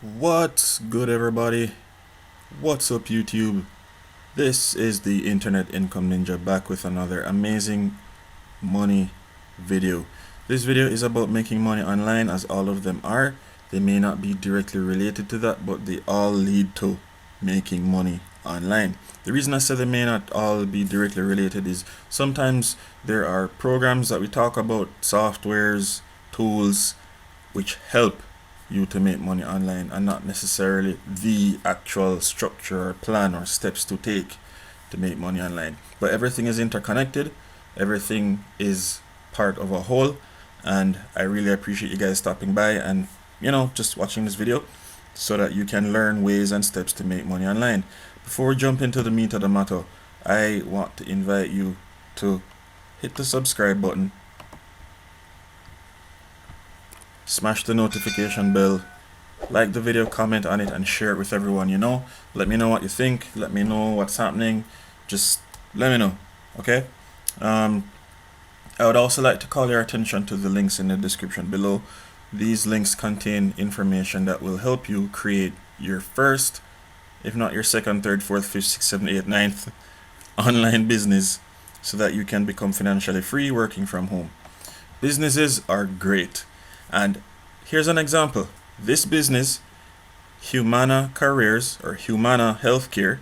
What's good, everybody? What's up, YouTube? This is the Internet Income Ninja back with another amazing money video. This video is about making money online, as all of them are. They may not be directly related to that, but they all lead to making money online. The reason I say they may not all be directly related is sometimes there are programs that we talk about, softwares, tools, which help you to make money online, and not necessarily the actual structure or plan or steps to take to make money online. But everything is interconnected, everything is part of a whole, and I really appreciate you guys stopping by and just watching this video so that you can learn ways and steps to make money online. Before we jump into the meat of the matter, I want to invite you to hit the subscribe button, smash the notification bell, like the video, comment on it, and share it with everyone you know. Let me know what you think, let me know what's happening, just let me know, okay? I would also like to call your attention to the links in the description below. These links contain information that will help you create your first, if not your second, third, fourth, fifth, sixth, seventh, eighth, ninth online business, so that you can become financially free working from home. Businesses are great, and here's an example. This business, Humana Careers or Humana Healthcare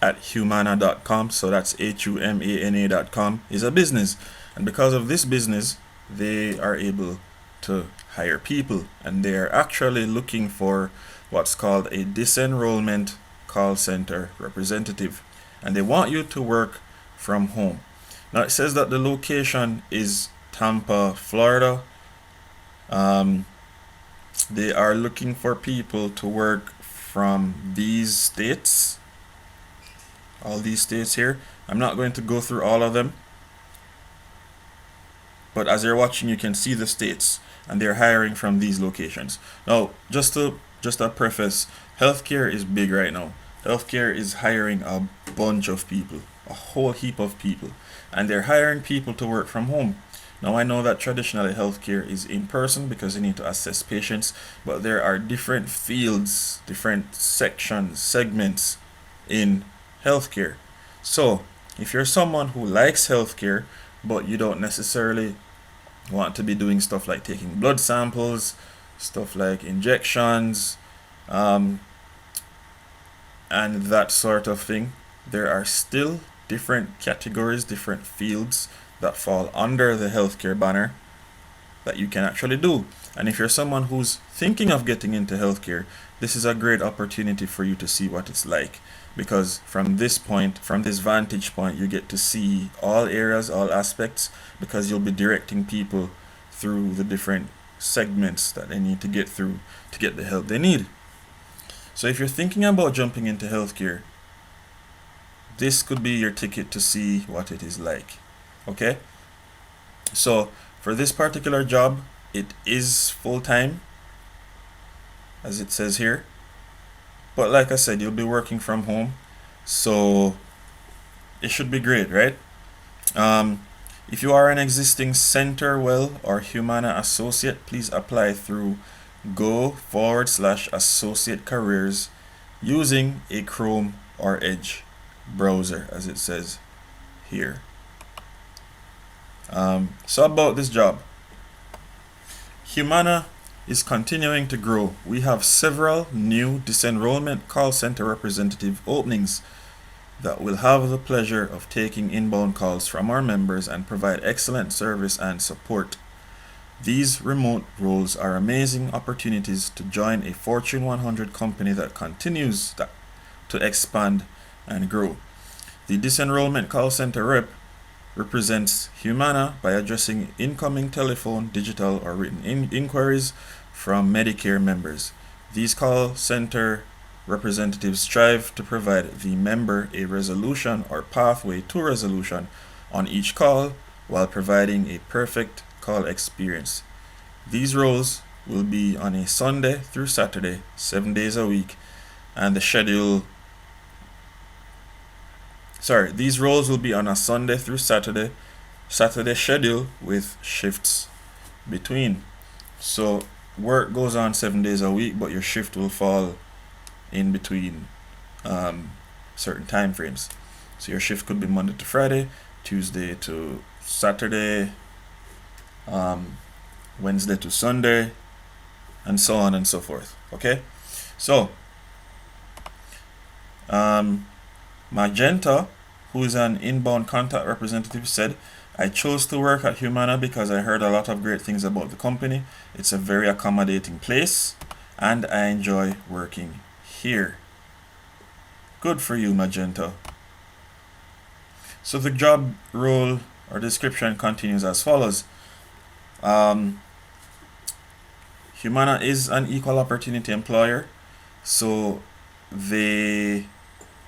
at humana.com, so that's HUMANA.com, is a business, and because of this business they are able to hire people, and they are actually looking for what's called a disenrollment call center representative, and they want you to work from home. Now it says that the location is Tampa, Florida. They are looking for people to work from these states, all these states here. I'm not going to go through all of them, but as you're watching you can see the states, and they're hiring from these locations. Now just a preface, healthcare is big right now. Healthcare is hiring a bunch of people, a whole heap of people, and they're hiring people to work from home. Now I know that traditionally healthcare is in person because you need to assess patients, but there are different fields, different sections, segments in healthcare. So if you're someone who likes healthcare but you don't necessarily want to be doing stuff like taking blood samples, stuff like injections, and that sort of thing, there are still different categories, different fields that fall under the healthcare banner that you can actually do. And if you're someone who's thinking of getting into healthcare, this is a great opportunity for you to see what it's like, because from this vantage point, you get to see all areas, all aspects, because you'll be directing people through the different segments that they need to get through to get the help they need. So if you're thinking about jumping into healthcare, this could be your ticket to see what it is like. Okay, so for this particular job, it is full-time, as it says here, but like I said, you'll be working from home, so it should be great, right? If you are an existing CenterWell or Humana associate, please apply through go/associate careers using a Chrome or Edge browser, as it says here. So about this job, Humana is continuing to grow. We have several new disenrollment call center representative openings that will have the pleasure of taking inbound calls from our members and provide excellent service and support. These remote roles are amazing opportunities to join a Fortune 100 company that continues to expand and grow. The disenrollment call center rep represents Humana by addressing incoming telephone, digital, or written inquiries from Medicare members. These call center representatives strive to provide the member a resolution or pathway to resolution on each call while providing a perfect call experience. These roles will be on a Sunday through Saturday, 7 days a week, and these roles will be on a Sunday through Saturday schedule with shifts between. So work goes on 7 days a week, but your shift will fall in between certain time frames. So your shift could be Monday to Friday, Tuesday to Saturday, Wednesday to Sunday, and so on and so forth. Okay, so Magenta, who is an inbound contact representative, said, I chose to work at Humana because I heard a lot of great things about the company. It's a very accommodating place and I enjoy working here. Good for you, Magenta. So the job role or description continues as follows. Humana is an equal opportunity employer, so they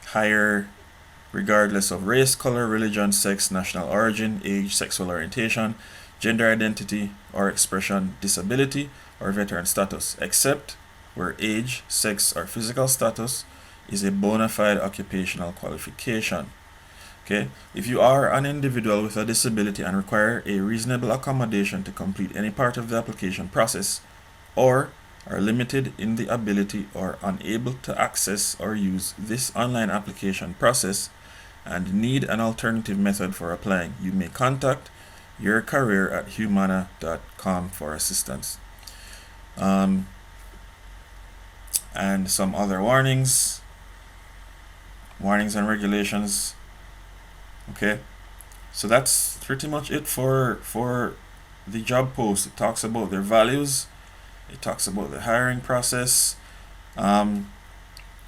hire regardless of race, color, religion, sex, national origin, age, sexual orientation, gender identity or expression, disability, or veteran status, except where age, sex, or physical status is a bona fide occupational qualification. Okay, if you are an individual with a disability and require a reasonable accommodation to complete any part of the application process, or are limited in the ability or unable to access or use this online application process and need an alternative method for applying, you may contact your career at humana.com for assistance. And some other warnings and regulations. Okay, so that's pretty much it for the job post. It talks about their values, it talks about the hiring process. One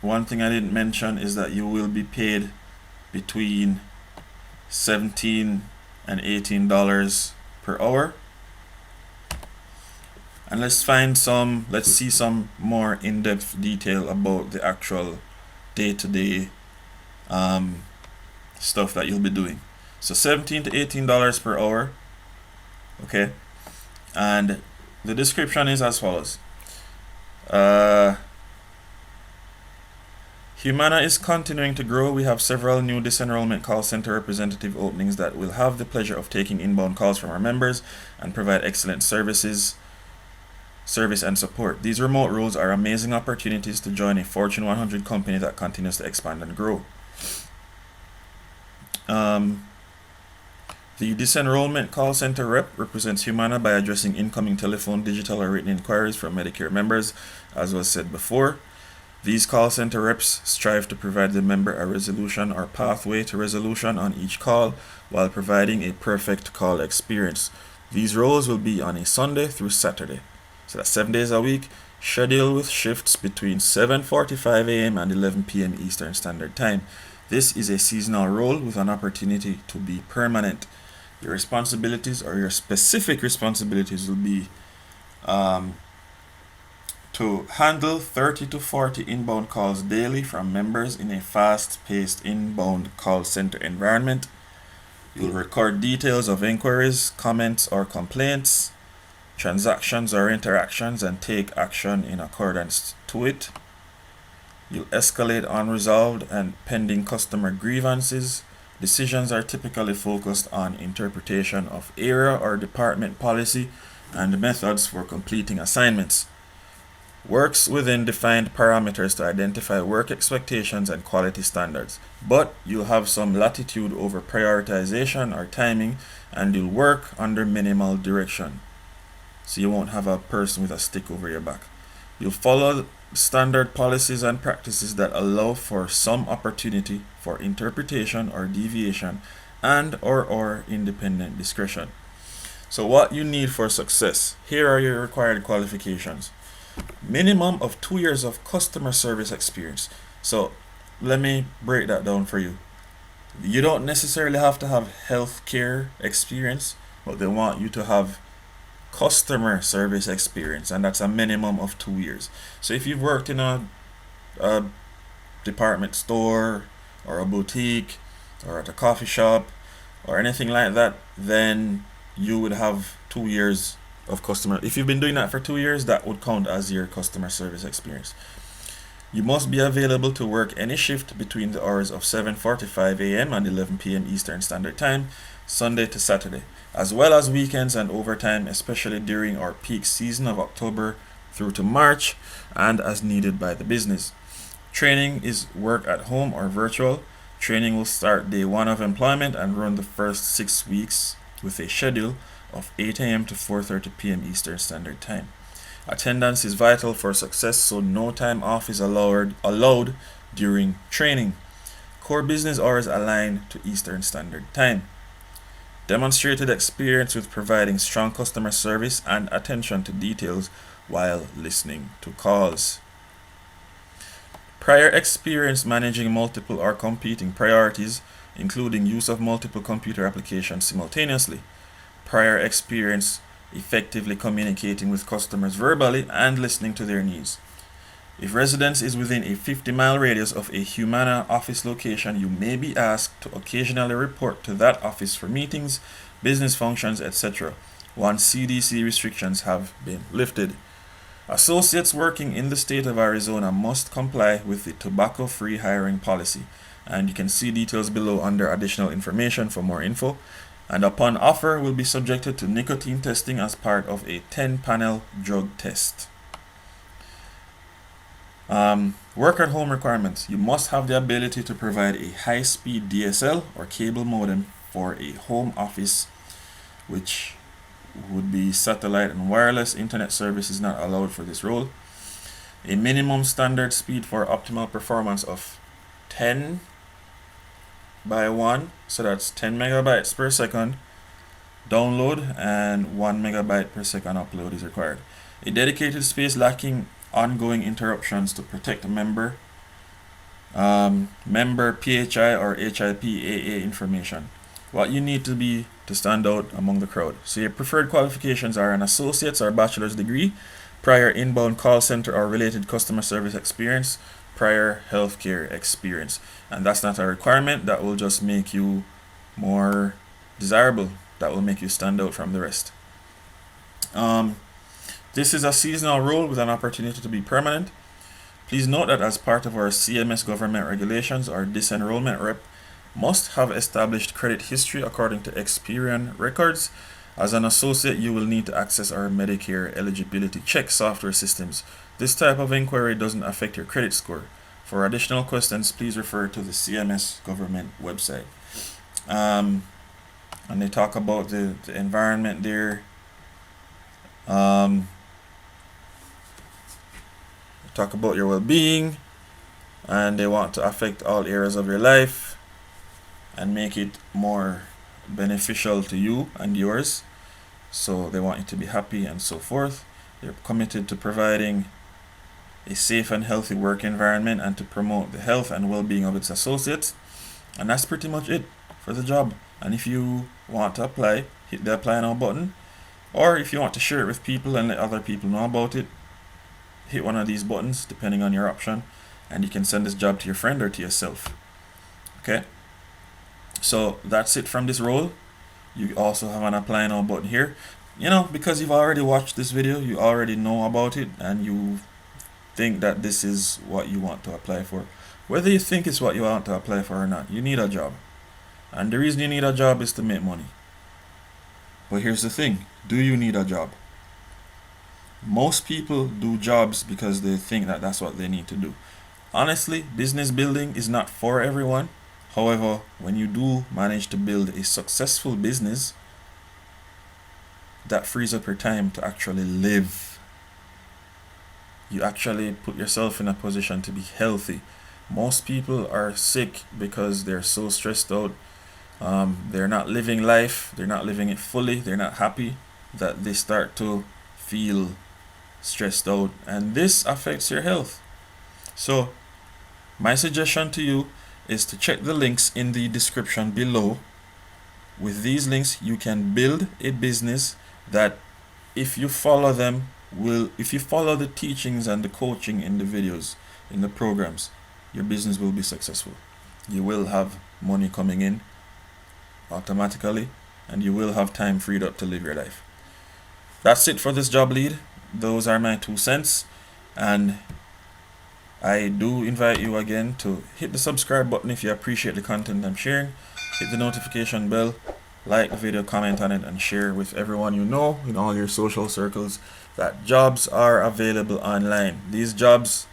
thing I didn't mention is that you will be paid between $17 and $18 per hour. And let's see some more in-depth detail about the actual day-to-day stuff that you'll be doing. So $17 to $18 per hour. Okay, and the description is as follows. Humana is continuing to grow. We have several new disenrollment call center representative openings that will have the pleasure of taking inbound calls from our members and provide excellent service and support. These remote roles are amazing opportunities to join a Fortune 100 company that continues to expand and grow. The disenrollment call center rep represents Humana by addressing incoming telephone, digital, or written inquiries from Medicare members, as was said before. These call center reps strive to provide the member a resolution or pathway to resolution on each call while providing a perfect call experience. These roles will be on a Sunday through Saturday. So that's 7 days a week, scheduled with shifts between 7:45 a.m. and 11 p.m. Eastern Standard Time. This is a seasonal role with an opportunity to be permanent. Your responsibilities or your specific responsibilities will be to handle 30 to 40 inbound calls daily from members in a fast-paced inbound call center environment. You'll record details of inquiries, comments, or complaints, transactions or interactions, and take action in accordance to it. You'll escalate unresolved and pending customer grievances. Decisions are typically focused on interpretation of area or department policy and methods for completing assignments. Works within defined parameters to identify work expectations and quality standards, but you'll have some latitude over prioritization or timing, and you'll work under minimal direction. So you won't have a person with a stick over your back. You'll follow standard policies and practices that allow for some opportunity for interpretation or deviation and or independent discretion. So what you need for success. Here are your required qualifications. Minimum of 2 years of customer service experience. So let me break that down for you. You don't necessarily have to have healthcare experience, but they want you to have customer service experience, and that's a minimum of 2 years. So if you've worked in a department store or a boutique or at a coffee shop or anything like that, then you would have 2 years of customer. If you've been doing that for 2 years, that would count as your customer service experience. You must be available to work any shift between the hours of 7:45 a.m. and 11 p.m. Eastern Standard Time, Sunday to Saturday, as well as weekends and overtime, especially during our peak season of October through to March and as needed by the business. Training is work at home or virtual. Training will start day 1 of employment and run the first 6 weeks with a schedule of 8 a.m. to 4:30 p.m. Eastern Standard Time. Attendance is vital for success, so no time off is allowed during training. Core business hours align to Eastern Standard Time. Demonstrated experience with providing strong customer service and attention to details while listening to calls. Prior experience managing multiple or competing priorities, including use of multiple computer applications simultaneously. Prior experience effectively communicating with customers verbally and listening to their needs. If residence is within a 50-mile radius of a Humana office location, you may be asked to occasionally report to that office for meetings, business functions, etc. once CDC restrictions have been lifted. Associates working in the state of Arizona must comply with the tobacco-free hiring policy, and you can see details below under additional information for more info. And upon offer, will be subjected to nicotine testing as part of a 10-panel drug test. Work at home requirements. You must have the ability to provide a high-speed DSL or cable modem for a home office, which would be satellite and wireless. Internet service is not allowed for this role. A minimum standard speed for optimal performance of 10 by 1, so that's 10 megabytes per second download and 1 megabyte per second upload is required. A dedicated space lacking ongoing interruptions to protect member PHI or HIPAA information. What you need to be to stand out among the crowd. So your preferred qualifications are an associate's or bachelor's degree, prior inbound call center or related customer service experience, prior healthcare experience. And that's not a requirement. That will just make you more desirable. That will make you stand out from the rest. This is a seasonal role with an opportunity to be permanent. Please note that as part of our CMS government regulations, our disenrollment rep must have established credit history according to Experian records. As an associate, you will need to access our Medicare eligibility check software systems. This type of inquiry doesn't affect your credit score. For additional questions, please refer to the CMS government website. And they talk about the environment there. Talk about your well-being, and they want to affect all areas of your life and make it more beneficial to you and yours. So they want you to be happy and so forth. They're committed to providing a safe and healthy work environment and to promote the health and well-being of its associates. And that's pretty much it for the job. And if you want to apply, hit the apply now button. Or if you want to share it with people and let other people know about it, hit one of these buttons depending on your option, and you can send this job to your friend or to yourself. Okay, so that's it from this role. You also have an apply now button here. Because you've already watched this video, you already know about it, and you think that this is what you want to apply for. Whether you think it's what you want to apply for or not, you need a job. And the reason you need a job is to make money. But here's the thing, do you need a job? Most people do jobs because they think that that's what they need to do. Honestly, business building is not for everyone. However, when you do manage to build a successful business, that frees up your time to actually live. You actually put yourself in a position to be healthy. Most people are sick because they're so stressed out. They're not living life. They're not living it fully. They're not happy, that they start to feel stressed out, and this affects your health. So my suggestion to you is to check the links in the description below. With these links, you can build a business that, if you follow the teachings and the coaching in the videos, in the programs, your business will be successful. You will have money coming in automatically, and you will have time freed up to live your life. That's it for this job lead. Those are my 2 cents, and I do invite you again to hit the subscribe button if you appreciate the content I'm sharing. Hit the notification bell, like the video, comment on it, and share with everyone you know in all your social circles. that jobs are available online. These jobs,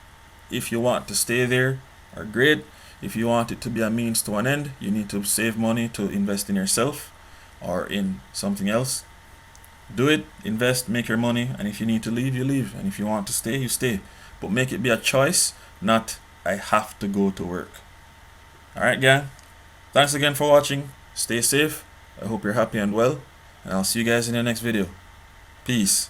if you want to stay there, are great. If you want it to be a means to an end, you need to save money to invest in yourself or in something else. Do it, invest, make your money, and if you need to leave, you leave. And if you want to stay, you stay. But make it be a choice, not I have to go to work. Alright, gang. Thanks again for watching. Stay safe. I hope you're happy and well. And I'll see you guys in the next video. Peace.